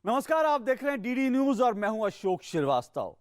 नमस्कार, आप देख रहे हैं डीडी न्यूज और मैं हूं अशोक श्रीवास्तव।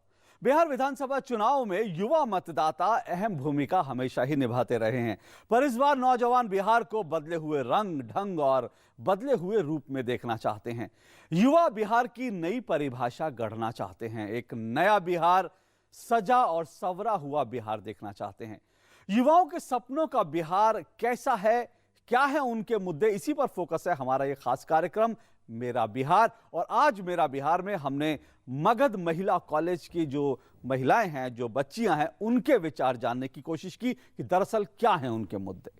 बिहार विधानसभा चुनाव में युवा मतदाता अहम भूमिका हमेशा ही निभाते रहे हैं, पर इस बार नौजवान बिहार को बदले हुए रंग ढंग और बदले हुए रूप में देखना चाहते हैं। युवा बिहार की नई परिभाषा गढ़ना चाहते हैं, एक नया बिहार, सजा और संवरा हुआ बिहार देखना चाहते हैं। युवाओं के सपनों का बिहार कैसा है, क्या है उनके मुद्दे, इसी पर फोकस है हमारा ये खास कार्यक्रम मेरा बिहार। और आज मेरा बिहार में हमने मगध महिला कॉलेज की जो महिलाएं हैं, जो बच्चियां हैं, उनके विचार जानने की कोशिश की कि दरअसल क्या हैं उनके मुद्दे।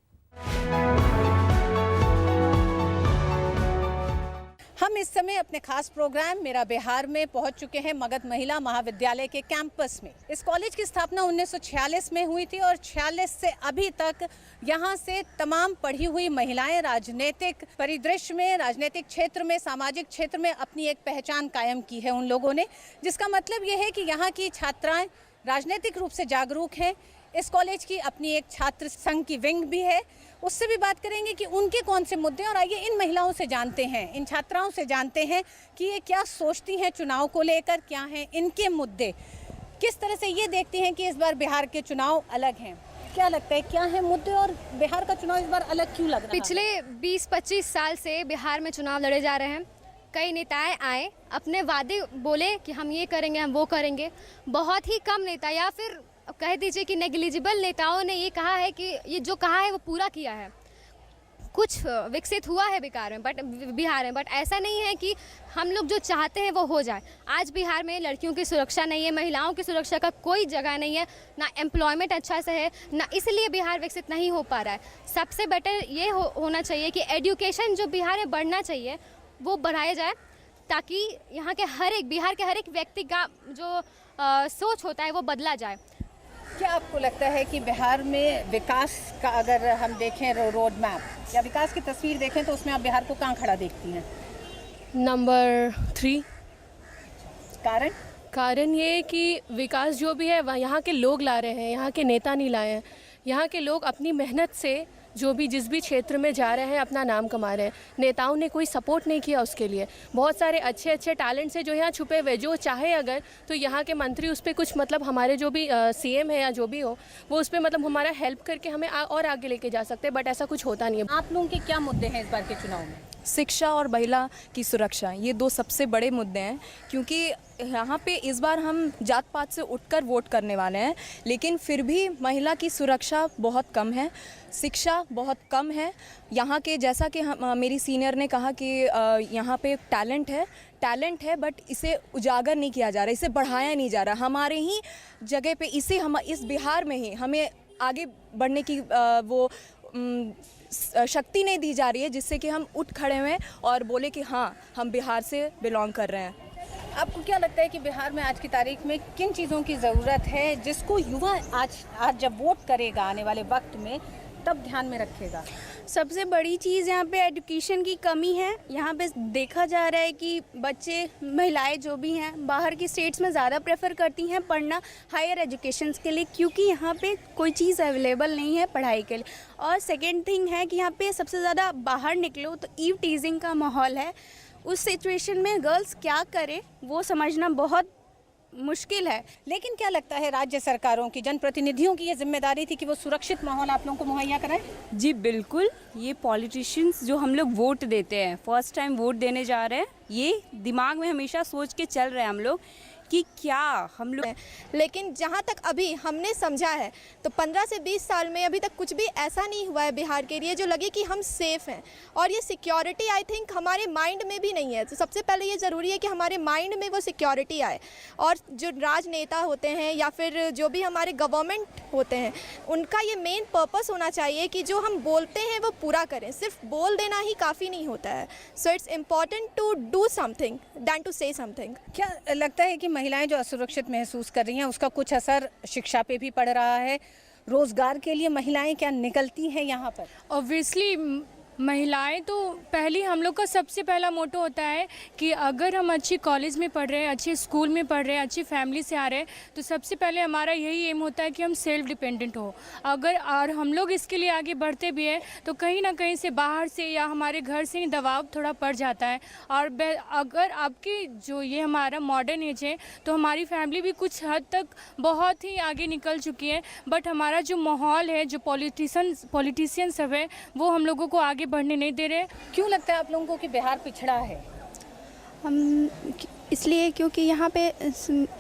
हम इस समय अपने खास प्रोग्राम मेरा बिहार में पहुंच चुके हैं मगध महिला महाविद्यालय के कैंपस में। इस कॉलेज की स्थापना 1946 में हुई थी और 46 से अभी तक यहाँ से तमाम पढ़ी हुई महिलाएं राजनीतिक परिदृश्य में, राजनीतिक क्षेत्र में, सामाजिक क्षेत्र में अपनी एक पहचान कायम की है उन लोगों ने, जिसका मतलब ये है कि यहाँ की छात्राएं राजनीतिक रूप से जागरूक हैं। इस कॉलेज की अपनी एक छात्र संघ की विंग भी है, उससे भी बात करेंगे कि उनके कौन से मुद्दे। और आइए इन महिलाओं से जानते हैं, इन छात्राओं से जानते हैं कि ये क्या सोचती हैं चुनाव को लेकर, क्या हैं इनके मुद्दे, किस तरह से ये देखती हैं कि इस बार बिहार के चुनाव अलग हैं। क्या लगता है, क्या है मुद्दे और बिहार का चुनाव इस बार अलग क्यों लग रहा है? पिछले 20-25 साल से बिहार में चुनाव लड़े जा रहे हैं। कई नेताएं आए, अपने वादे बोले कि हम ये करेंगे, हम वो करेंगे। बहुत ही कम नेता या फिर कह दीजिए कि नेग्लिजिबल नेताओं ने ये कहा है कि ये जो कहा है वो पूरा किया है। कुछ विकसित हुआ है बिहार में, बट ऐसा नहीं है कि हम लोग जो चाहते हैं वो हो जाए। आज बिहार में लड़कियों की सुरक्षा नहीं है, महिलाओं की सुरक्षा का कोई जगह नहीं है, ना एम्प्लॉयमेंट अच्छा से है, ना इसलिए बिहार विकसित नहीं हो पा रहा है। सबसे बेटर ये होना चाहिए कि एजुकेशन जो बिहार में बढ़ना चाहिए वो बढ़ाया जाए, ताकि यहाँ के बिहार के हर एक व्यक्ति का जो सोच होता है वो बदला जाए। क्या आपको लगता है कि बिहार में विकास का अगर हम देखें रोड मैप या विकास की तस्वीर देखें तो उसमें आप बिहार को कहाँ खड़ा देखती हैं? नंबर 3। कारण ये कि विकास जो भी है वह यहाँ के लोग ला रहे हैं, यहाँ के नेता नहीं लाए हैं। यहाँ के लोग अपनी मेहनत से जो भी जिस भी क्षेत्र में जा रहे हैं अपना नाम कमा रहे हैं। नेताओं ने कोई सपोर्ट नहीं किया उसके लिए। बहुत सारे अच्छे अच्छे टैलेंट्स हैं जो यहाँ छुपे हुए, जो चाहे अगर तो यहाँ के मंत्री उस पर कुछ मतलब हमारे जो भी सीएम है या जो भी हो वो उस पर मतलब हमारा हेल्प करके हमें और आगे लेके जा सकते हैं, बट ऐसा कुछ होता नहीं है। आप लोगों के क्या मुद्दे हैं इस बार के चुनाव में? शिक्षा और महिला की सुरक्षा, ये दो सबसे बड़े मुद्दे हैं, क्योंकि यहाँ पे इस बार हम जात पात से उठकर वोट करने वाले हैं, लेकिन फिर भी महिला की सुरक्षा बहुत कम है, शिक्षा बहुत कम है। यहाँ के जैसा कि मेरी सीनियर ने कहा कि यहाँ पे टैलेंट है बट इसे उजागर नहीं किया जा रहा, इसे बढ़ाया नहीं जा रहा। हमारे ही जगह पे इस बिहार में ही हमें आगे बढ़ने की वो शक्ति नहीं दी जा रही है, जिससे कि हम उठ खड़े हुए और बोले कि हाँ हम बिहार से बिलोंग कर रहे हैं। आपको क्या लगता है कि बिहार में आज की तारीख में किन चीज़ों की ज़रूरत है जिसको युवा आज जब वोट करेगा आने वाले वक्त में तब ध्यान में रखेगा? सबसे बड़ी चीज़ यहाँ पे एजुकेशन की कमी है। यहाँ पे देखा जा रहा है कि बच्चे, महिलाएं जो भी हैं बाहर की स्टेट्स में ज़्यादा प्रेफर करती हैं पढ़ना हायर एजुकेशन के लिए, क्योंकि यहाँ पे कोई चीज़ अवेलेबल नहीं है पढ़ाई के लिए। और सेकेंड थिंग है कि यहाँ पे सबसे ज़्यादा बाहर निकलो तो ईव टीजिंग का माहौल है। उस सिचुएशन में गर्ल्स क्या करें वो समझना बहुत मुश्किल है। लेकिन क्या लगता है राज्य सरकारों की, जनप्रतिनिधियों की ये जिम्मेदारी थी कि वो सुरक्षित माहौल आप लोगों को मुहैया कराएं? जी बिल्कुल, ये पॉलिटिशियंस जो हम लोग वोट देते हैं, फर्स्ट टाइम वोट देने जा रहे हैं, ये दिमाग में हमेशा सोच के चल रहे हैं हम लोग कि क्या हम लोग। लेकिन जहाँ तक अभी हमने समझा है तो 15 से 20 साल में अभी तक कुछ भी ऐसा नहीं हुआ है बिहार के लिए जो लगे कि हम सेफ़ हैं। और ये सिक्योरिटी आई थिंक हमारे माइंड में भी नहीं है। तो सबसे पहले ये ज़रूरी है कि हमारे माइंड में वो सिक्योरिटी आए, और जो राजनेता होते हैं या फिर जो भी हमारे गवर्नमेंट होते हैं उनका ये मेन पर्पस होना चाहिए कि जो हम बोलते हैं वो पूरा करें। सिर्फ बोल देना ही काफ़ी नहीं होता है। So it's important to do something than to say something. क्या लगता है कि महिलाएं जो असुरक्षित महसूस कर रही हैं उसका कुछ असर शिक्षा पे भी पड़ रहा है? रोजगार के लिए महिलाएं क्या निकलती हैं यहाँ पर? ऑब्वियसली महिलाएं तो पहली हम लोग का सबसे पहला मोटो होता है कि अगर हम अच्छी कॉलेज में पढ़ रहे हैं, अच्छे स्कूल में पढ़ रहे हैं, अच्छी फैमिली से आ रहे हैं, तो सबसे पहले हमारा यही एम होता है कि हम सेल्फ डिपेंडेंट हो। अगर और हम लोग इसके लिए आगे बढ़ते भी हैं तो कहीं ना कहीं से बाहर से या हमारे घर से ही दबाव थोड़ा पड़ जाता है। और अगर आपकी जो ये हमारा मॉडर्न एज है तो हमारी फैमिली भी कुछ हद तक बहुत ही आगे निकल चुकी है, बट हमारा जो माहौल है, जो पॉलिटिशियन सब है, वो हम लोगों को आगे बढ़ने नहीं दे रहे। क्यों लगता है आप लोगों को कि बिहार पिछड़ा है? हम इसलिए क्योंकि यहाँ पे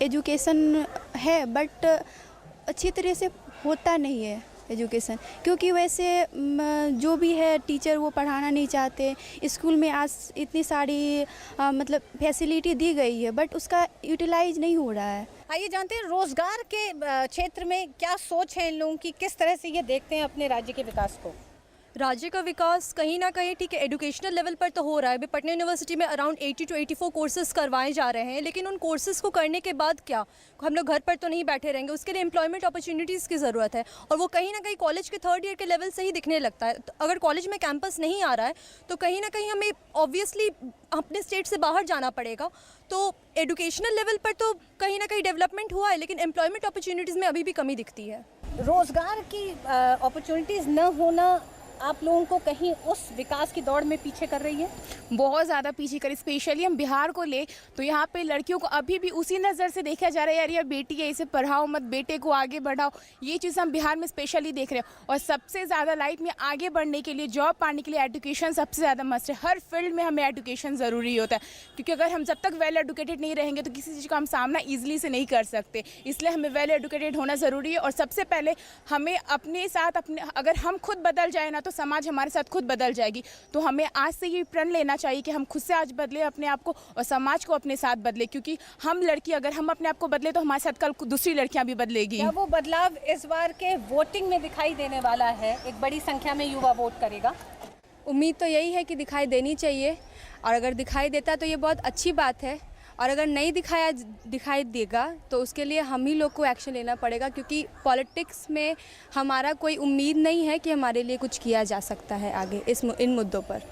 एजुकेशन है बट अच्छी तरह से होता नहीं है एजुकेशन, क्योंकि वैसे जो भी है टीचर वो पढ़ाना नहीं चाहते। स्कूल में आज इतनी सारी मतलब फैसिलिटी दी गई है बट उसका यूटिलाइज नहीं हो रहा है। आइए जानते हैं रोजगार के क्षेत्र में क्या सोच है इन लोगों की, किस तरह से ये देखते हैं अपने राज्य के विकास को। राज्य का विकास कहीं ना कहीं ठीक है एजुकेशनल लेवल पर तो हो रहा है। अभी पटना यूनिवर्सिटी में अराउंड 80 to 84 कोर्सेज करवाए जा रहे हैं, लेकिन उन कोर्सेज को करने के बाद क्या हम लोग घर पर तो नहीं बैठे रहेंगे, उसके लिए एम्प्लॉयमेंट अपॉर्चुनिटीज़ की ज़रूरत है और वो कहीं ना कहीं कॉलेज के 3rd ईयर के लेवल से ही दिखने लगता है। तो अगर कॉलेज में कैंपस नहीं आ रहा है तो कहीं ना कहीं हमें ऑब्वियसली अपने स्टेट से बाहर जाना पड़ेगा। तो एजुकेशनल लेवल पर तो कहीं ना कहीं डेवलपमेंट हुआ है, लेकिन एम्प्लॉयमेंट अपॉर्चुनिटीज़ में अभी भी कमी दिखती है। रोजगार की अपॉर्चुनिटीज़ न होना आप लोगों को कहीं उस विकास की दौड़ में पीछे कर रही है? बहुत ज़्यादा पीछे कर। स्पेशली हम बिहार को ले तो यहाँ पे लड़कियों को अभी भी उसी नज़र से देखा जा रहा है, यार ये बेटी है, इसे पढ़ाओ मत, बेटे को आगे बढ़ाओ। ये चीज़ हम बिहार में स्पेशली देख रहे हैं। और सबसे ज़्यादा लाइफ में आगे बढ़ने के लिए, जॉब पाने के लिए एजुकेशन सबसे ज़्यादा मस्ट है। हर फील्ड में हमें एजुकेशन ज़रूरी होता है, क्योंकि अगर हम जब तक वेल एजुकेटेड नहीं रहेंगे तो किसी चीज़ का हम सामना ईजिली से नहीं कर सकते। इसलिए हमें वेल एजुकेटेड होना ज़रूरी है। और सबसे पहले हमें अपने साथ अगर हम खुद बदल जाए ना तो समाज हमारे साथ खुद बदल जाएगी। तो हमें आज से ये प्रण लेना चाहिए कि हम खुद से आज बदले अपने आप को और समाज को अपने साथ बदले, क्योंकि हम लड़की अगर हम अपने आप को बदले तो हमारे साथ कल दूसरी लड़कियां भी बदलेगी। क्या वो बदलाव इस बार के वोटिंग में दिखाई देने वाला है? एक बड़ी संख्या में युवा वोट करेगा। उम्मीद तो यही है कि दिखाई देनी चाहिए, और अगर दिखाई देता तो ये बहुत अच्छी बात है, और अगर नहीं दिखाई देगा तो उसके लिए हम ही लोग को एक्शन लेना पड़ेगा, क्योंकि पॉलिटिक्स में हमारा कोई उम्मीद नहीं है कि हमारे लिए कुछ किया जा सकता है आगे इन मुद्दों पर।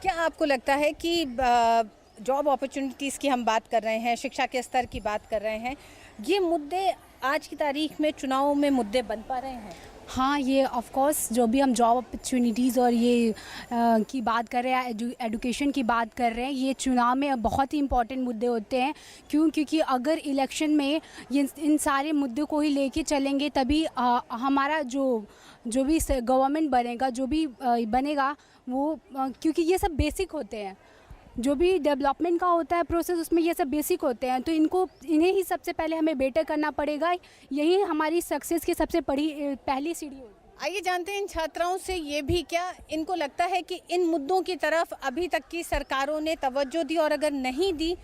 क्या आपको लगता है कि जॉब अपॉर्चुनिटीज़ की हम बात कर रहे हैं, शिक्षा के स्तर की बात कर रहे हैं, ये मुद्दे आज की तारीख में चुनाव में मुद्दे बन पा रहे हैं? हाँ, ये ऑफ कोर्स जो भी हम जॉब अपॉर्चुनिटीज़ और ये की बात कर रहे हैं, एजुकेशन की बात कर रहे हैं, ये चुनाव में बहुत ही इम्पोर्टेंट मुद्दे होते हैं। क्योंकि अगर इलेक्शन में ये इन सारे मुद्दों को ही लेके चलेंगे तभी हमारा जो भी गवर्नमेंट बनेगा, जो भी बनेगा वो, क्योंकि ये सब बेसिक होते हैं, जो भी डेवलपमेंट का होता है प्रोसेस उसमें ये सब बेसिक होते हैं। तो इन्हें ही सबसे पहले हमें बेटर करना पड़ेगा, यही हमारी सक्सेस की सबसे पहली सीढ़ी होती है। आइए जानते हैं इन छात्राओं से ये भी, क्या इनको लगता है कि इन मुद्दों की तरफ अभी तक की सरकारों ने तवज्जो दी, और अगर नहीं दी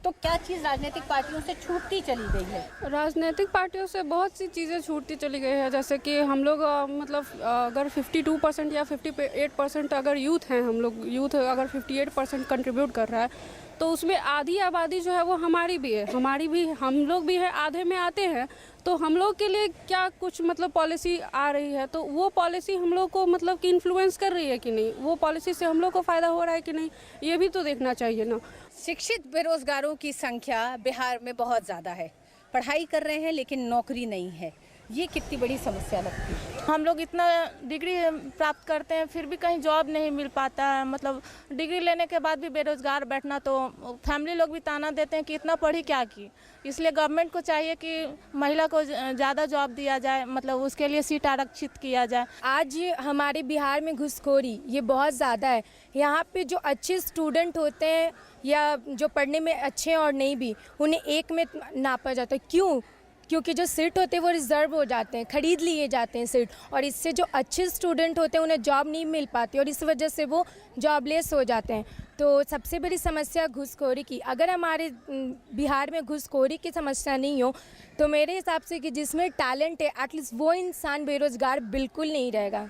तो क्या चीज़ राजनीतिक पार्टियों से छूटती चली गई है? राजनीतिक पार्टियों से बहुत सी चीज़ें छूटती चली गई है, जैसे कि हम लोग मतलब अगर 52% या 58% अगर यूथ हैं, हम लोग यूथ अगर 58% कंट्रीब्यूट कर रहा है तो उसमें आधी आबादी जो है वो हमारी भी है, हम लोग भी है, आधे में आते हैं। तो हम लोग के लिए क्या कुछ मतलब पॉलिसी आ रही है तो वो पॉलिसी हम लोग को मतलब कि इन्फ्लुएंस कर रही है कि नहीं, वो पॉलिसी से हम लोग को फ़ायदा हो रहा है कि नहीं, ये भी तो देखना चाहिए ना। शिक्षित बेरोजगारों की संख्या बिहार में बहुत ज़्यादा है, पढ़ाई कर रहे हैं लेकिन नौकरी नहीं है, ये कितनी बड़ी समस्या लगती है? हम लोग इतना डिग्री प्राप्त करते हैं फिर भी कहीं जॉब नहीं मिल पाता है। मतलब डिग्री लेने के बाद भी बेरोजगार बैठना, तो फैमिली लोग भी ताना देते हैं कि इतना पढ़ी क्या की। इसलिए गवर्नमेंट को चाहिए कि महिला को ज़्यादा जॉब दिया जाए, मतलब उसके लिए सीट आरक्षित किया जाए। आज हमारे बिहार में घुसखोरी ये बहुत ज़्यादा है। यहाँ पे जो अच्छे स्टूडेंट होते हैं या जो पढ़ने में अच्छे और नहीं भी, उन्हें एक में नापा जाता है। क्यों? क्योंकि जो सीट होते हैं वो रिजर्व हो जाते हैं, खरीद लिए जाते हैं सीट, और इससे जो अच्छे स्टूडेंट होते हैं उन्हें जॉब नहीं मिल पाती और इस वजह से वो जॉबलेस हो जाते हैं। तो सबसे बड़ी समस्या घुसखोरी की, अगर हमारे बिहार में घुसखोरी की समस्या नहीं हो तो मेरे हिसाब से कि जिसमें टैलेंट है एटलीस्ट वो इंसान बेरोजगार बिल्कुल नहीं रहेगा।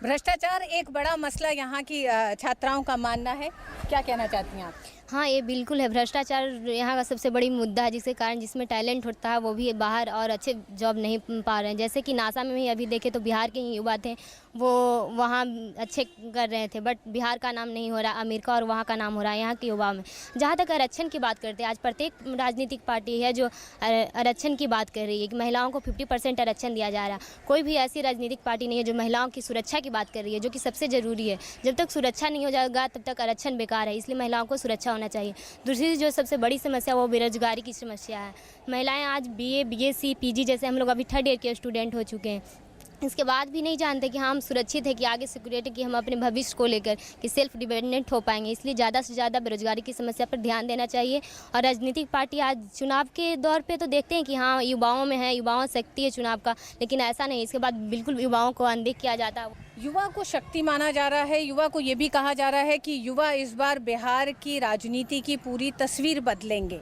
भ्रष्टाचार एक बड़ा मसला यहाँ की छात्राओं का मानना है, क्या कहना चाहती हैं आप? हाँ, ये बिल्कुल है। भ्रष्टाचार यहाँ का सबसे बड़ी मुद्दा है, जिसके कारण जिसमें टैलेंट होता है वो भी बाहर और अच्छे जॉब नहीं पा रहे हैं। जैसे कि नासा में भी अभी देखे तो बिहार के ही युवा थे, वो वहाँ अच्छे कर रहे थे, बट बिहार का नाम नहीं हो रहा, अमेरिका और वहाँ का नाम हो रहा है यहाँ के युवाओं में। जहाँ तक आरक्षण की बात करते हैं, आज प्रत्येक राजनीतिक पार्टी है जो आरक्षण की बात कर रही है कि महिलाओं को 50% आरक्षण दिया जा रहा है। कोई भी ऐसी राजनीतिक पार्टी नहीं है जो महिलाओं की सुरक्षा की बात कर रही है, जो कि सबसे ज़रूरी है। जब तक सुरक्षा नहीं हो जाएगा तब तक आरक्षण बेकार है, इसलिए महिलाओं को सुरक्षा होना चाहिए। दूसरी जो सबसे बड़ी समस्या वो बेरोजगारी की समस्या है। महिलाएं आज BA, BSc, PG जैसे हम लोग अभी 3rd ईयर के स्टूडेंट हो चुके हैं, इसके बाद भी नहीं जानते कि हम सुरक्षित है, कि आगे सिक्योरिटी की हम अपने भविष्य को लेकर कि सेल्फ डिपेंडेंट हो पाएंगे। इसलिए ज़्यादा से ज़्यादा बेरोजगारी की समस्या पर ध्यान देना चाहिए। और राजनीतिक पार्टी आज चुनाव के दौर पे तो देखते हैं कि हाँ युवाओं में है, युवाओं शक्ति है चुनाव का, लेकिन ऐसा नहीं। इसके बाद बिल्कुल युवाओं को अनदेखा किया जाता है। युवा को शक्ति माना जा रहा है। युवा को ये भी कहा जा रहा है कि युवा इस बार बिहार की राजनीति की पूरी तस्वीर बदलेंगे।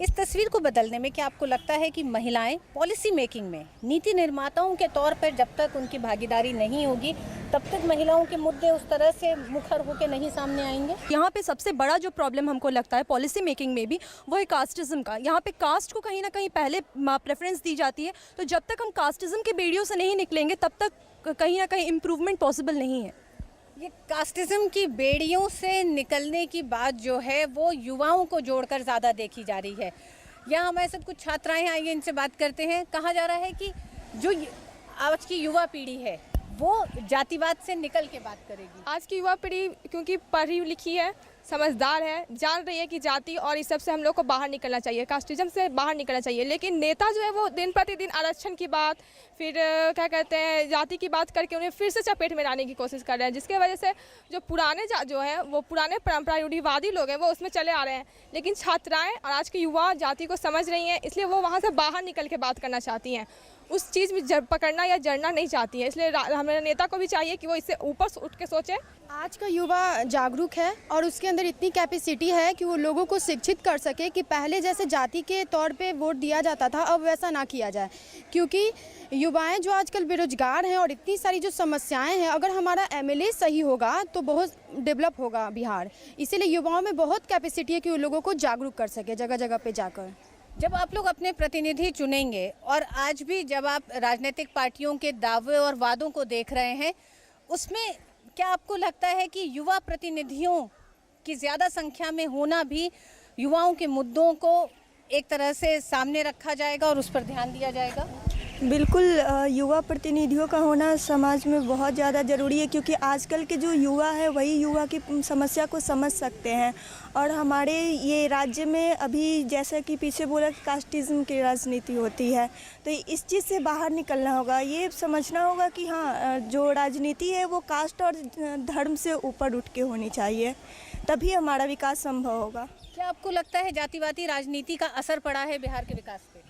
इस तस्वीर को बदलने में क्या आपको लगता है कि महिलाएं पॉलिसी मेकिंग में नीति निर्माताओं के तौर पर जब तक उनकी भागीदारी नहीं होगी तब तक महिलाओं के मुद्दे उस तरह से मुखर होकर नहीं सामने आएंगे? यहाँ पे सबसे बड़ा जो प्रॉब्लम हमको लगता है पॉलिसी मेकिंग में भी, वो है कास्टिज्म का। यहाँ पे कास्ट को कहीं ना कहीं पहले प्रेफरेंस दी जाती है, तो जब तक हम कास्टिज्म के बेड़ियों से नहीं निकलेंगे तब तक कहीं ना कहीं इम्प्रूवमेंट पॉसिबल नहीं है। ये कास्टिज्म की बेड़ियों से निकलने की बात जो है वो युवाओं को जोड़कर ज़्यादा देखी जा रही है। यहाँ हमारे साथ कुछ छात्राएं आई हैं, इनसे बात करते हैं। कहा जा रहा है कि जो आज की युवा पीढ़ी है वो जातिवाद से निकल के बात करेगी। आज की युवा पीढ़ी क्योंकि पढ़ी लिखी है, समझदार है, जान रही है कि जाति और इस सब से हम लोग को बाहर निकलना चाहिए, कास्टिज्म से बाहर निकलना चाहिए। लेकिन नेता जो है वो दिन प्रतिदिन आरक्षण की बात, फिर क्या कहते हैं जाति की बात करके उन्हें फिर से चपेट में लाने की कोशिश कर रहे हैं, जिसके वजह से जो पुराने जो है वो पुराने परंपरा रूढ़िवादी लोग हैं वो उसमें चले आ रहे हैं। लेकिन छात्राएँ और आज के युवा जाति को समझ रही हैं, इसलिए वो वहाँ से बाहर निकल के बात करना चाहती हैं, उस चीज़ में पकड़ना या जड़ना नहीं चाहती है। इसलिए हमारे नेता को भी चाहिए कि वो इससे ऊपर से उठ के सोचे। आज का युवा जागरूक है और उसके अंदर इतनी कैपेसिटी है कि वो लोगों को शिक्षित कर सके कि पहले जैसे जाति के तौर पे वोट दिया जाता था अब वैसा ना किया जाए। क्योंकि युवाएं जो आजकल बेरोजगार हैं और इतनी सारी जो समस्याएं हैं, अगर हमारा MLA सही होगा तो बहुत डेवलप होगा बिहार। इसीलिए युवाओं में बहुत कैपेसिटी है कि वो लोगों को जागरूक कर सके जगह जगह पे जाकर। जब आप लोग अपने प्रतिनिधि चुनेंगे और आज भी जब आप राजनीतिक पार्टियों के दावे और वादों को देख रहे हैं, उसमें क्या आपको लगता है कि युवा प्रतिनिधियों की ज़्यादा संख्या में होना भी युवाओं के मुद्दों को एक तरह से सामने रखा जाएगा और उस पर ध्यान दिया जाएगा? बिल्कुल, युवा प्रतिनिधियों का होना समाज में बहुत ज़्यादा ज़रूरी है, क्योंकि आजकल के जो युवा है वही युवा की समस्या को समझ सकते हैं। और हमारे ये राज्य में अभी जैसा कि पीछे बोला कास्टिज्म की राजनीति होती है, तो इस चीज़ से बाहर निकलना होगा। ये समझना होगा कि हाँ, जो राजनीति है वो कास्ट और धर्म से ऊपर उठ के होनी चाहिए, तभी हमारा विकास संभव होगा। क्या आपको लगता है जातिवादी राजनीति का असर पड़ा है बिहार के विकास पे?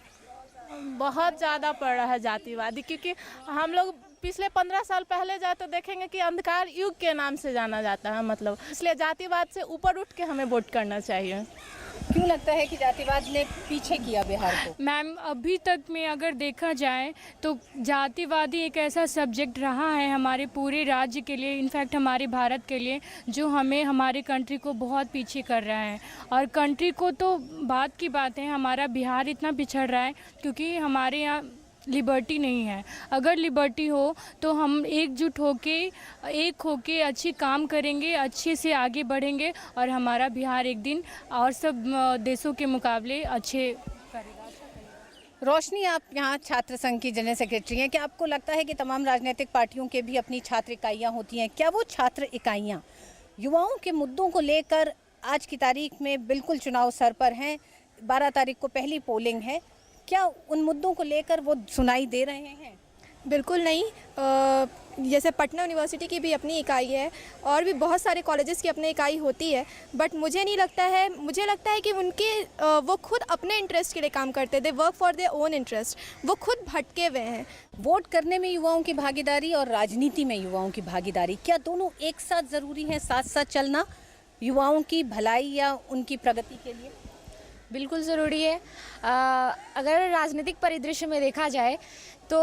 बहुत ज़्यादा पड़ रहा है जातिवादी, क्योंकि हम लोग पिछले 15 साल पहले जाए तो देखेंगे कि अंधकार युग के नाम से जाना जाता है, मतलब इसलिए जातिवाद से ऊपर उठ के हमें वोट करना चाहिए। क्यों लगता है कि जातिवाद ने पीछे किया बिहार को? मैम, अभी तक में अगर देखा जाए तो जातिवादी एक ऐसा सब्जेक्ट रहा है हमारे पूरे राज्य के लिए, इनफैक्ट हमारे भारत के लिए, जो हमें हमारे कंट्री को बहुत पीछे कर रहा है। और कंट्री को तो बात की बात है, हमारा बिहार इतना पिछड़ रहा है क्योंकि हमारे यहाँ लिबर्टी नहीं है। अगर लिबर्टी हो तो हम एकजुट होके अच्छी काम करेंगे, अच्छे से आगे बढ़ेंगे और हमारा बिहार एक दिन और सब देशों के मुकाबले अच्छे करेगा। रोशनी, आप यहाँ छात्र संघ की जनरल सेक्रेटरी हैं। क्या आपको लगता है कि तमाम राजनीतिक पार्टियों के भी अपनी छात्र इकाइयाँ होती हैं? क्या वो छात्र इकाइयाँ युवाओं के मुद्दों को लेकर आज की तारीख में बिल्कुल चुनाव सर पर हैं, 12 तारीख को पहली पोलिंग है, क्या उन मुद्दों को लेकर वो सुनाई दे रहे हैं? बिल्कुल नहीं। जैसे पटना यूनिवर्सिटी की भी अपनी इकाई है और भी बहुत सारे कॉलेजेस की अपनी इकाई होती है, बट मुझे लगता है कि उनके वो खुद अपने इंटरेस्ट के लिए काम करते, they work for their own interest, वो खुद भटके हुए हैं। वोट करने में युवाओं की भागीदारी और राजनीति में युवाओं की भागीदारी, क्या दोनों एक साथ ज़रूरी है, साथ साथ चलना युवाओं की भलाई या उनकी प्रगति के लिए? बिल्कुल ज़रूरी है। अगर राजनीतिक परिदृश्य में देखा जाए तो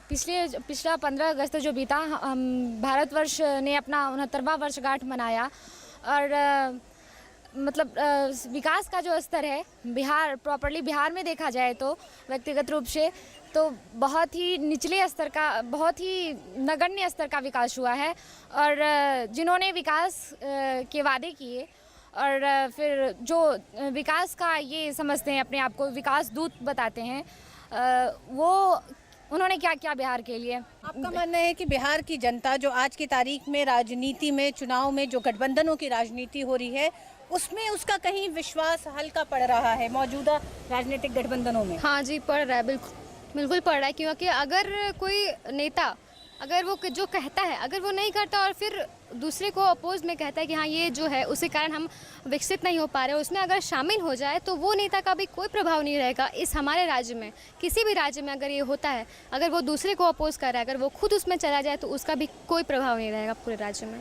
पिछला 15 अगस्त जो बीता, भारतवर्ष ने अपना 69वां वर्षगांठ मनाया और मतलब विकास का जो स्तर है बिहार प्रॉपर्ली बिहार में देखा जाए तो व्यक्तिगत रूप से तो बहुत ही निचले स्तर का, बहुत ही नगण्य स्तर का विकास हुआ है। और जिन्होंने विकास के वादे किए और फिर जो विकास का ये समझते हैं, अपने आप को विकास दूत बताते हैं, वो उन्होंने क्या किया बिहार के लिए। आपका मानना है कि बिहार की जनता जो आज की तारीख में राजनीति में, चुनाव में जो गठबंधनों की राजनीति हो रही है, उसमें उसका कहीं विश्वास हल्का पड़ रहा है मौजूदा राजनीतिक गठबंधनों में? हाँ जी, पड़ रहा है, बिल्कुल पड़ रहा है। क्योंकि अगर कोई नेता अगर वो जो कहता है अगर वो नहीं करता और फिर दूसरे को अपोज में कहता है कि हाँ ये जो है उसके कारण हम विकसित नहीं हो पा रहे, उसमें अगर शामिल हो जाए तो वो नेता का भी कोई प्रभाव नहीं रहेगा। इस हमारे राज्य में, किसी भी राज्य में अगर ये होता है, अगर वो दूसरे को अपोज कर रहा है, अगर वो खुद उसमें चला जाए तो उसका भी कोई प्रभाव नहीं रहेगा पूरे राज्य में।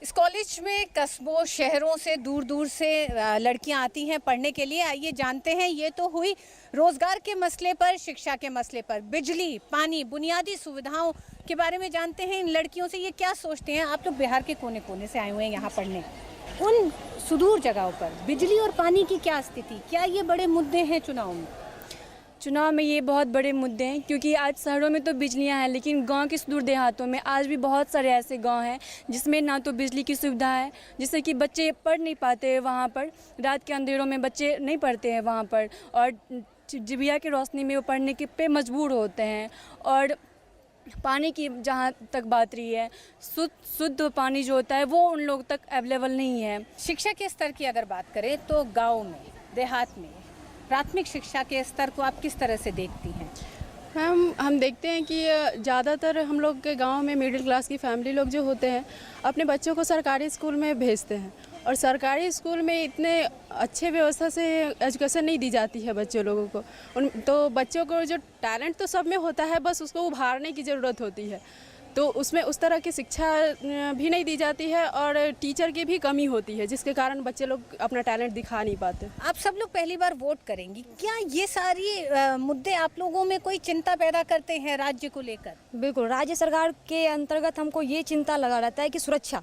इस कॉलेज में कस्बों, शहरों से दूर दूर से लड़कियां आती हैं पढ़ने के लिए। आइए जानते हैं, ये तो हुई रोजगार के मसले पर, शिक्षा के मसले पर, बिजली, पानी, बुनियादी सुविधाओं के बारे में जानते हैं इन लड़कियों से ये क्या सोचते हैं। आप लोग बिहार के कोने कोने से आए हुए हैं यहाँ पढ़ने, उन सुदूर जगहों पर बिजली और पानी की क्या स्थिति, क्या ये बड़े मुद्दे हैं चुनाव में? चुनाव में ये बहुत बड़े मुद्दे हैं, क्योंकि आज शहरों में तो बिजलियां हैं, लेकिन गांव के सुदूर देहातों में आज भी बहुत सारे ऐसे गांव हैं जिसमें ना तो बिजली की सुविधा है, जिससे कि बच्चे पढ़ नहीं पाते हैं वहाँ पर। रात के अंधेरों में बच्चे नहीं पढ़ते हैं वहाँ पर, और डिबिया की रोशनी में वो पढ़ने के पे मजबूर होते हैं। और पानी की जहाँ तक बात रही है, शुद्ध पानी जो होता है वो उन लोग तक अवेलेबल नहीं है। शिक्षा के स्तर की अगर बात करें तो गाँव में, देहात में प्राथमिक शिक्षा के स्तर को आप किस तरह से देखती हैं? मैम, हम देखते हैं कि ज़्यादातर हम लोग के गांव में मिडिल क्लास की फैमिली लोग जो होते हैं अपने बच्चों को सरकारी स्कूल में भेजते हैं, और सरकारी स्कूल में इतने अच्छे व्यवस्था से एजुकेशन नहीं दी जाती है बच्चों लोगों को। तो बच्चों को जो टैलेंट तो सब में होता है, बस उसको उभारने की ज़रूरत होती है, तो उसमें उस तरह की शिक्षा भी नहीं दी जाती है और टीचर की भी कमी होती है, जिसके कारण बच्चे लोग अपना टैलेंट दिखा नहीं पाते। आप सब लोग पहली बार वोट करेंगी, क्या ये सारी मुद्दे आप लोगों में कोई चिंता पैदा करते हैं राज्य को लेकर? बिल्कुल, राज्य सरकार के अंतर्गत हमको ये चिंता लगा रहता है कि सुरक्षा,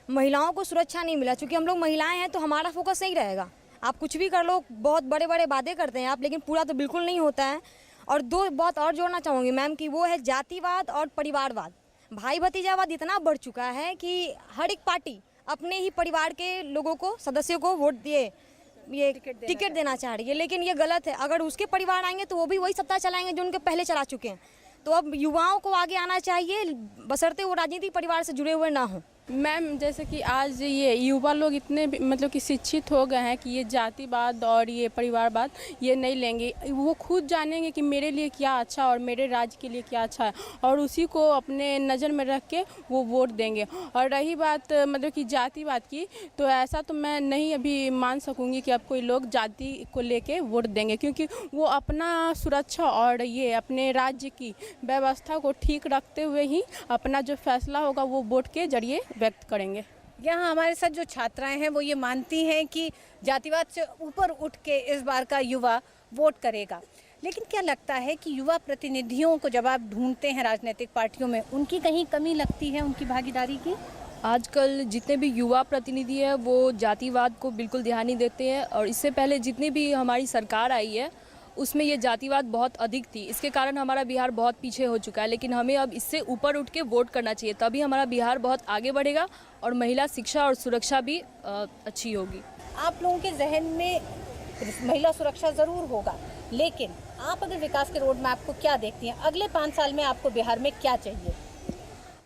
महिलाओं को सुरक्षा नहीं मिला। चूँकि हम लोग महिलाएं हैं तो हमारा फोकस नहीं रहेगा। आप कुछ भी कर लो, बहुत बड़े बड़े वादे करते हैं आप, लेकिन पूरा तो बिल्कुल नहीं होता है। और दो बात और जोड़ना चाहूँगी मैम कि वो है जातिवाद और परिवारवाद। भाई भतीजावाद इतना बढ़ चुका है कि हर एक पार्टी अपने ही परिवार के लोगों को, सदस्यों को वोट दिए, ये टिकट देना चाह रही है, लेकिन ये गलत है। अगर उसके परिवार आएंगे तो वो भी वही सत्ता चलाएंगे जो उनके पहले चला चुके हैं। तो अब युवाओं को आगे आना चाहिए, बशर्ते वो राजनीतिक परिवार से जुड़े हुए ना हों। मैम, जैसे कि आज ये युवा लोग इतने मतलब कि शिक्षित हो गए हैं कि ये जातिवाद और ये परिवारवाद ये नहीं लेंगे। वो खुद जानेंगे कि मेरे लिए क्या अच्छा और मेरे राज्य के लिए क्या अच्छा है, और उसी को अपने नज़र में रख के वो वोट देंगे। और रही बात मतलब कि जातिवाद की, तो ऐसा तो मैं नहीं अभी मान सकूंगी कि अब कोई लोग जाति को लेके वोट देंगे, क्योंकि वो अपना सुरक्षा और ये अपने राज्य की व्यवस्था को ठीक रखते हुए ही अपना जो फैसला होगा वो वोट के जरिए व्यक्त करेंगे। यहाँ हमारे साथ जो छात्राएं हैं वो ये मानती हैं कि जातिवाद से ऊपर उठ के इस बार का युवा वोट करेगा, लेकिन क्या लगता है कि युवा प्रतिनिधियों को जब आप ढूंढते हैं राजनीतिक पार्टियों में, उनकी कहीं कमी लगती है उनकी भागीदारी की? आजकल जितने भी युवा प्रतिनिधि हैं वो जातिवाद को बिल्कुल ध्यान नहीं देते हैं, और इससे पहले जितनी भी हमारी सरकार आई है उसमें ये जातिवाद बहुत अधिक थी। इसके कारण हमारा बिहार बहुत पीछे हो चुका है, लेकिन हमें अब इससे ऊपर उठ के वोट करना चाहिए, तभी हमारा बिहार बहुत आगे बढ़ेगा और महिला शिक्षा और सुरक्षा भी अच्छी होगी। आप लोगों के जहन में महिला सुरक्षा ज़रूर होगा, लेकिन आप अगर विकास के रोड मैप को क्या देखती हैं? अगले 5 साल में आपको बिहार में क्या चाहिए?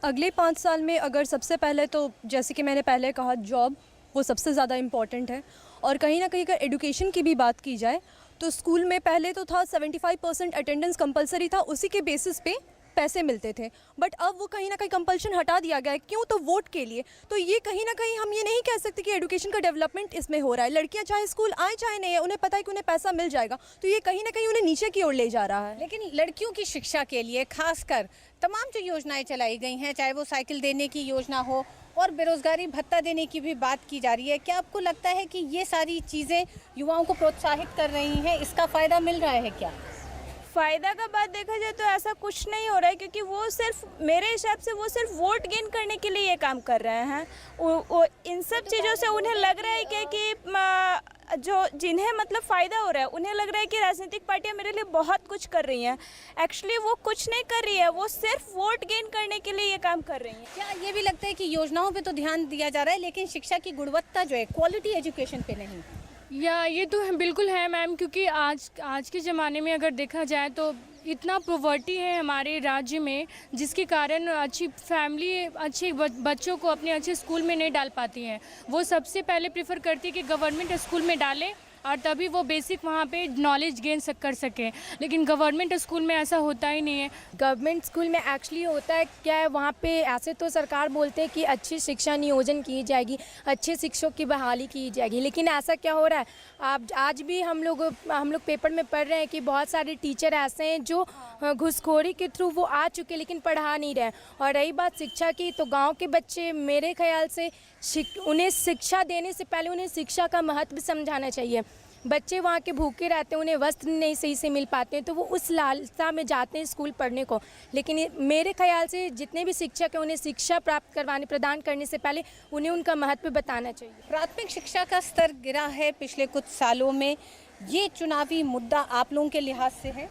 अगले 5 साल में अगर सबसे पहले तो जैसे कि मैंने पहले कहा, जॉब वो सबसे ज़्यादा इम्पॉर्टेंट है। और कहीं ना कहीं अगर एजुकेशन की भी बात की जाए तो स्कूल में पहले तो था 75% अटेंडेंस कंपलसरी था, उसी के बेसिस पे पैसे मिलते थे, बट अब वो कहीं ना कहीं कंपल्शन हटा दिया गया है। क्यों? तो वोट के लिए। तो ये कहीं ना कहीं हम ये नहीं कह सकते कि एजुकेशन का डेवलपमेंट इसमें हो रहा है। लड़कियां चाहे स्कूल आए चाहे नहीं, उन्हें पता है कि उन्हें पैसा मिल जाएगा, तो ये कहीं ना कहीं उन्हें नीचे की ओर ले जा रहा है। लेकिन लड़कियों की शिक्षा के लिए खासकर तमाम जो योजनाएं चलाई गई हैं, चाहे वो साइकिल देने की योजना हो और बेरोजगारी भत्ता देने की भी बात की जा रही है, क्या आपको लगता है कि ये सारी चीज़ें युवाओं को प्रोत्साहित कर रही हैं? इसका फ़ायदा मिल रहा है क्या? फ़ायदा का बात देखा जाए तो ऐसा कुछ नहीं हो रहा है, क्योंकि वो सिर्फ मेरे हिसाब से वो सिर्फ वोट गेन करने के लिए ये काम कर रहे हैं। वो इन सब चीज़ों से उन्हें लग रहा है कि जो जिन्हें मतलब फ़ायदा हो रहा है, उन्हें लग रहा है कि राजनीतिक पार्टियां मेरे लिए बहुत कुछ कर रही हैं। एक्चुअली वो कुछ नहीं कर रही है, वो सिर्फ वोट गेन करने के लिए ये काम कर रही हैं। क्या ये भी लगता है कि योजनाओं पे तो ध्यान दिया जा रहा है, लेकिन शिक्षा की गुणवत्ता जो है, क्वालिटी एजुकेशन पे नहीं? या ये तो बिल्कुल है मैम, क्योंकि आज के ज़माने में अगर देखा जाए तो इतना पॉवर्टी है हमारे राज्य में, जिसके कारण अच्छी फैमिली अच्छे बच्चों को अपने अच्छे स्कूल में नहीं डाल पाती हैं। वो सबसे पहले प्रेफर करती है कि गवर्नमेंट स्कूल में डालें और तभी वो बेसिक वहाँ पे नॉलेज गेन कर सकें, लेकिन गवर्नमेंट स्कूल में ऐसा होता ही नहीं है। गवर्नमेंट स्कूल में एक्चुअली होता है क्या है, वहाँ पे ऐसे तो सरकार बोलते हैं कि अच्छी शिक्षा नियोजन की जाएगी, अच्छे शिक्षकों की बहाली की जाएगी, लेकिन ऐसा क्या हो रहा है, आप आज भी हम लोग पेपर में पढ़ रहे हैं कि बहुत सारे टीचर ऐसे हैं जो घूसखोरी के थ्रू वो आ चुके लेकिन पढ़ा नहीं रहे। और रही बात शिक्षा की, तो गांव के बच्चे मेरे ख्याल से उन्हें शिक्षा देने से पहले उन्हें शिक्षा का महत्व समझाना चाहिए। बच्चे वहाँ के भूखे रहते हैं, उन्हें वस्त्र नहीं सही से मिल पाते हैं, तो वो उस लालसा में जाते हैं स्कूल पढ़ने को। लेकिन मेरे ख्याल से जितने भी शिक्षक हैं उन्हें शिक्षा प्रदान करने से पहले उन्हें उनका महत्व बताना चाहिए। प्राथमिक शिक्षा का स्तर गिरा है पिछले कुछ सालों में, ये चुनावी मुद्दा आप लोगों के लिहाज से है?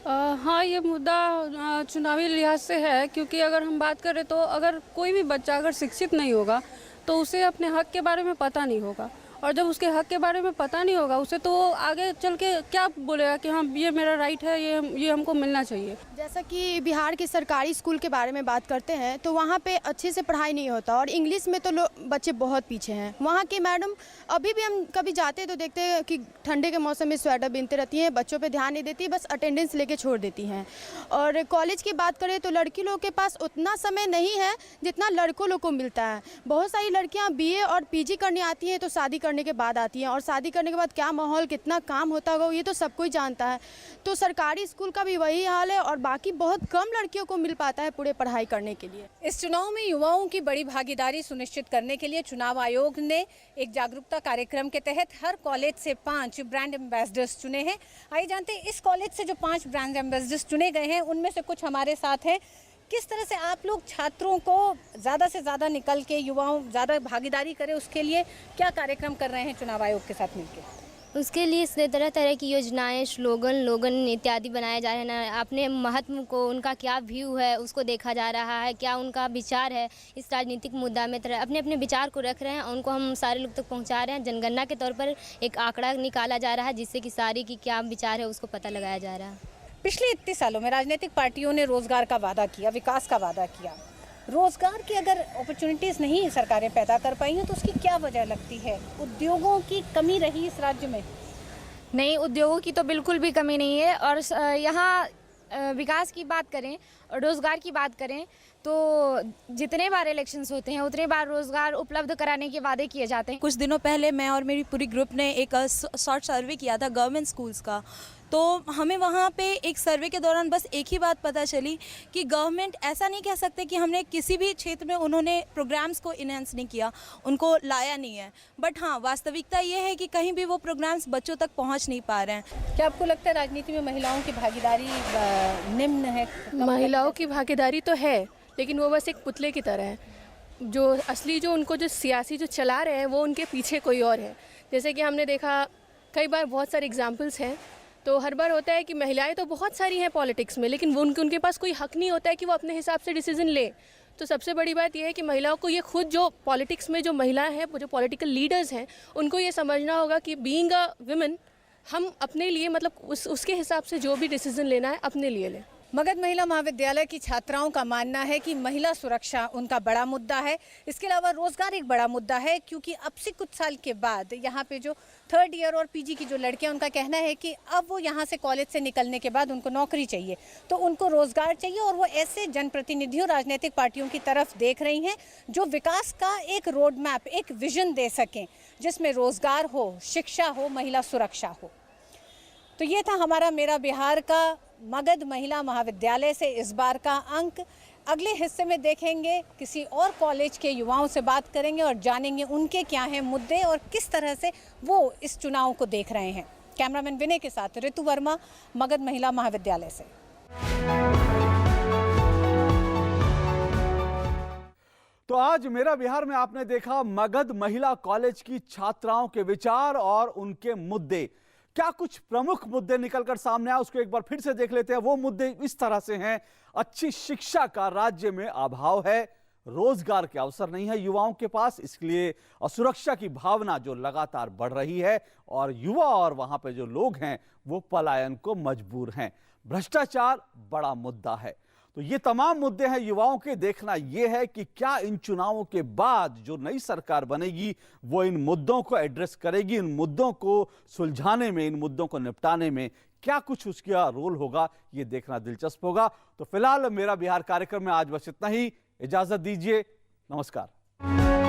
हाँ, ये मुद्दा चुनावी लिहाज से है, क्योंकि अगर हम बात करें तो अगर कोई भी बच्चा अगर शिक्षित नहीं होगा तो उसे अपने हक के बारे में पता नहीं होगा, और जब उसके हक के बारे में पता नहीं होगा उसे, तो आगे चल के क्या बोलेगा कि हाँ ये मेरा राइट है, ये हमको मिलना चाहिए। जैसा कि बिहार के सरकारी स्कूल के बारे में बात करते हैं तो वहाँ पे अच्छे से पढ़ाई नहीं होता और इंग्लिश में तो बच्चे बहुत पीछे हैं। वहाँ की मैडम अभी भी हम कभी जाते हैं तो देखते हैं कि ठंडे के मौसम में स्वेटर बिनते रहती हैं, बच्चों पे ध्यान नहीं देती, बस अटेंडेंस लेके छोड़ देती हैं। और कॉलेज की बात करें तो लड़की लोग के पास उतना समय नहीं है जितना लड़कों लोग को मिलता है। बहुत सारी लड़कियाँ BA और PG करने आती हैं तो शादी करने के बाद आती हैं, और शादी करने के बाद क्या माहौल, कितना काम होता होगा ये तो सब कोई जानता है। तो सरकारी स्कूल का भी वही हाल है और बाकी बहुत कम लड़कियों को मिल पाता है पूरे पढ़ाई करने के लिए। इस चुनाव में युवाओं की बड़ी भागीदारी सुनिश्चित करने के लिए चुनाव आयोग ने एक जागरूकता कार्यक्रम के तहत हर कॉलेज से 5 ब्रांड एम्बेसडर्स चुने हैं। आइए जानते हैं इस कॉलेज से जो 5 ब्रांड एम्बेसडर्स चुने गए हैं उनमें से कुछ हमारे साथ हैं। किस तरह से आप लोग छात्रों को ज़्यादा से ज़्यादा निकल के युवाओं ज़्यादा भागीदारी करें, उसके लिए क्या कार्यक्रम कर रहे हैं चुनाव आयोग के साथ मिलकर? उसके लिए तरह तरह की योजनाएं, स्लोगन इत्यादि बनाए जा रहे हैं। अपने महत्व को, उनका क्या व्यू है उसको देखा जा रहा है, क्या उनका विचार है इस राजनीतिक मुद्दा में, अपने अपने विचार को रख रहे हैं और उनको हम सारे लोग तक पहुंचा रहे हैं। जनगणना के तौर पर एक आंकड़ा निकाला जा रहा है जिससे कि सारी की क्या विचार है उसको पता लगाया जा रहा है। पिछले इतने सालों में राजनीतिक पार्टियों ने रोजगार का वादा किया, विकास का वादा किया। रोजगार की अगर अपॉर्चुनिटीज़ नहीं सरकारें पैदा कर पाई हैं तो उसकी क्या वजह लगती है? उद्योगों की कमी रही इस राज्य में? नहीं, उद्योगों की तो बिल्कुल भी कमी नहीं है। और यहाँ विकास की बात करें और रोज़गार की बात करें तो जितने बार इलेक्शंस होते हैं उतने बार रोज़गार उपलब्ध कराने के वादे किए जाते हैं। कुछ दिनों पहले मैं और मेरी पूरी ग्रुप ने एक शॉर्ट सर्वे किया था गवर्नमेंट स्कूल्स का, तो हमें वहाँ पे एक सर्वे के दौरान बस एक ही बात पता चली कि गवर्नमेंट ऐसा नहीं कह सकते कि हमने किसी भी क्षेत्र में उन्होंने प्रोग्राम्स को इनहेंस नहीं किया, उनको लाया नहीं है। बट हाँ, वास्तविकता ये है कि कहीं भी वो प्रोग्राम्स बच्चों तक पहुँच नहीं पा रहे हैं। क्या आपको लगता है राजनीति में महिलाओं की भागीदारी निम्न है? महिलाओं की भागीदारी तो है, लेकिन वो बस एक पुतले की तरह है। जो असली उनको जो सियासी जो चला रहे हैं वो उनके पीछे कोई और है। जैसे कि हमने देखा कई बार, बहुत सारे एग्जाम्पल्स हैं, तो हर बार होता है कि महिलाएं तो बहुत सारी हैं पॉलिटिक्स में, लेकिन वो उनके पास कोई हक नहीं होता है कि वो अपने हिसाब से डिसीजन ले। तो सबसे बड़ी बात यह है कि महिलाओं को ये खुद, जो पॉलिटिक्स में जो महिलाएं हैं, वो जो पॉलिटिकल लीडर्स हैं, उनको ये समझना होगा कि बीइंग अ वुमेन हम अपने लिए मतलब उसके हिसाब से जो भी डिसीजन लेना है अपने लिए लें। मगध महिला महाविद्यालय की छात्राओं का मानना है कि महिला सुरक्षा उनका बड़ा मुद्दा है। इसके अलावा रोजगार एक बड़ा मुद्दा है, क्योंकि अब से कुछ साल के बाद यहाँ पे जो 3rd ईयर और PG की जो लड़कियाँ, उनका कहना है कि अब वो यहाँ से कॉलेज से निकलने के बाद उनको नौकरी चाहिए, तो उनको रोजगार चाहिए। और वो ऐसे जनप्रतिनिधियों, राजनीतिक पार्टियों की तरफ देख रही हैं जो विकास का एक रोड मैप, एक विजन दे सकें जिसमें रोजगार हो, शिक्षा हो, महिला सुरक्षा हो। तो ये था हमारा मेरा बिहार का मगध महिला महाविद्यालय से इस बार का अंक। अगले हिस्से में देखेंगे, किसी और कॉलेज के युवाओं से बात करेंगे और जानेंगे उनके क्या हैं मुद्दे और किस तरह से वो इस चुनाव को देख रहे हैं। कैमरामैन विनय के साथ ऋतु वर्मा, मगध महिला महाविद्यालय से। तो आज मेरा बिहार में आपने देखा मगध महिला कॉलेज की छात्राओं के विचार और उनके मुद्दे। क्या कुछ प्रमुख मुद्दे निकलकर सामने आए, उसको एक बार फिर से देख लेते हैं। वो मुद्दे इस तरह से हैं: अच्छी शिक्षा का राज्य में अभाव है, रोजगार के अवसर नहीं है युवाओं के पास, इसलिए असुरक्षा की भावना जो लगातार बढ़ रही है और युवा और वहां पे जो लोग हैं वो पलायन को मजबूर हैं, भ्रष्टाचार बड़ा मुद्दा है। तो ये तमाम मुद्दे हैं युवाओं के। देखना यह है कि क्या इन चुनावों के बाद जो नई सरकार बनेगी वो इन मुद्दों को एड्रेस करेगी, इन मुद्दों को सुलझाने में, इन मुद्दों को निपटाने में क्या कुछ उसका रोल होगा, ये देखना दिलचस्प होगा। तो फिलहाल मेरा बिहार कार्यक्रम में आज बस इतना ही। इजाजत दीजिए, नमस्कार।